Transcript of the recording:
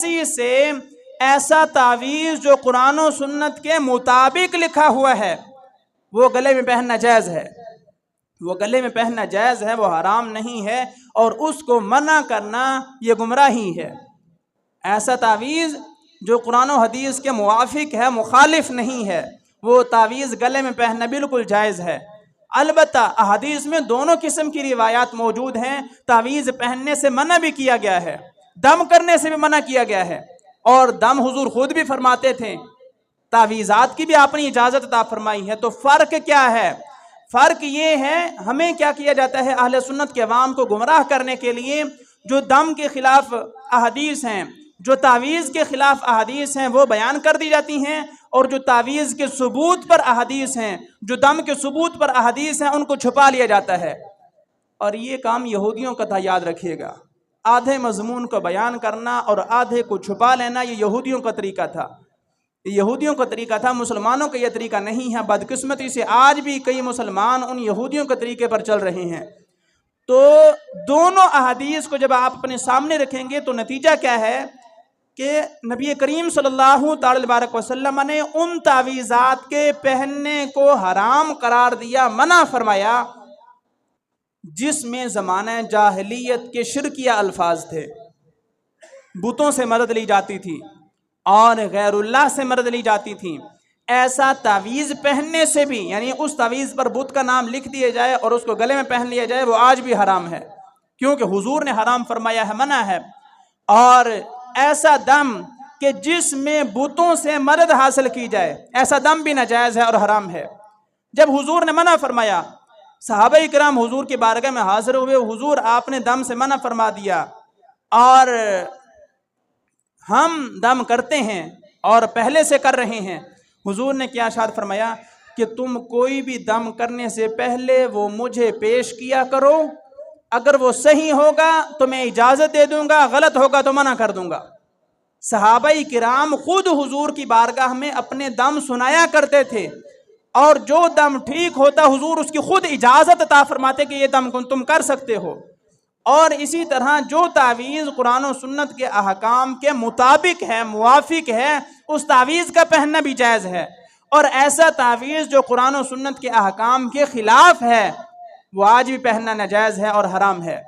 کسی سے ایسا تعویذ جو قرآن و سنت کے مطابق لکھا ہوا ہے وہ گلے میں پہننا جائز ہے، وہ گلے میں پہننا جائز ہے، وہ حرام نہیں ہے، اور اس کو منع کرنا یہ گمراہی ہے۔ ایسا تعویذ جو قرآن و حدیث کے موافق ہے، مخالف نہیں ہے، وہ تعویذ گلے میں پہننا بالکل جائز ہے۔ البتہ احادیث میں دونوں قسم کی روایات موجود ہیں، تعویذ پہننے سے منع بھی کیا گیا ہے، دم کرنے سے بھی منع کیا گیا ہے، اور دم حضور خود بھی فرماتے تھے، تعویذات کی بھی آپ نے اجازت عطا فرمائی ہے۔ تو فرق کیا ہے؟ فرق یہ ہے، ہمیں کیا کیا جاتا ہے، اہل سنت کے عوام کو گمراہ کرنے کے لیے جو دم کے خلاف احادیث ہیں، جو تعویذ کے خلاف احادیث ہیں وہ بیان کر دی جاتی ہیں، اور جو تعویذ کے ثبوت پر احادیث ہیں، جو دم کے ثبوت پر احادیث ہیں، ان کو چھپا لیا جاتا ہے۔ اور یہ کام یہودیوں کا تھا، یاد رکھیے گا، آدھے مضمون کو بیان کرنا اور آدھے کو چھپا لینا یہ یہودیوں کا طریقہ تھا، یہودیوں کا طریقہ تھا، مسلمانوں کا یہ طریقہ نہیں ہے۔ بدقسمتی سے آج بھی کئی مسلمان ان یہودیوں کے طریقے پر چل رہے ہیں۔ تو دونوں احادیث کو جب آپ اپنے سامنے رکھیں گے تو نتیجہ کیا ہے کہ نبی کریم صلی اللہ تعالی وبارک وسلم نے ان تعویذات کے پہننے کو حرام قرار دیا، منع فرمایا، جس میں زمانہ جاہلیت کے شرکیہ الفاظ تھے، بتوں سے مدد لی جاتی تھی اور غیر اللہ سے مدد لی جاتی تھی۔ ایسا تعویذ پہننے سے بھی، یعنی اس تعویذ پر بت کا نام لکھ دیا جائے اور اس کو گلے میں پہن لیا جائے، وہ آج بھی حرام ہے، کیونکہ حضور نے حرام فرمایا ہے، منع ہے۔ اور ایسا دم کہ جس میں بتوں سے مدد حاصل کی جائے، ایسا دم بھی ناجائز ہے اور حرام ہے۔ جب حضور نے منع فرمایا، صحابہ کرام حضور کی بارگاہ میں حاضر ہوئے، حضور آپ نے دم سے منع فرما دیا، اور ہم دم کرتے ہیں اور پہلے سے کر رہے ہیں۔ حضور نے کیا ارشاد فرمایا کہ تم کوئی بھی دم کرنے سے پہلے وہ مجھے پیش کیا کرو، اگر وہ صحیح ہوگا تو میں اجازت دے دوں گا، غلط ہوگا تو منع کر دوں گا۔ صحابہ کرام خود حضور کی بارگاہ میں اپنے دم سنایا کرتے تھے، اور جو دم ٹھیک ہوتا حضور اس کی خود اجازت عطا فرماتے کہ یہ دم تم کر سکتے ہو۔ اور اسی طرح جو تعویذ قرآن و سنت کے احکام کے مطابق ہے، موافق ہے، اس تعویذ کا پہننا بھی جائز ہے، اور ایسا تعویذ جو قرآن و سنت کے احکام کے خلاف ہے وہ آج بھی پہننا ناجائز ہے اور حرام ہے۔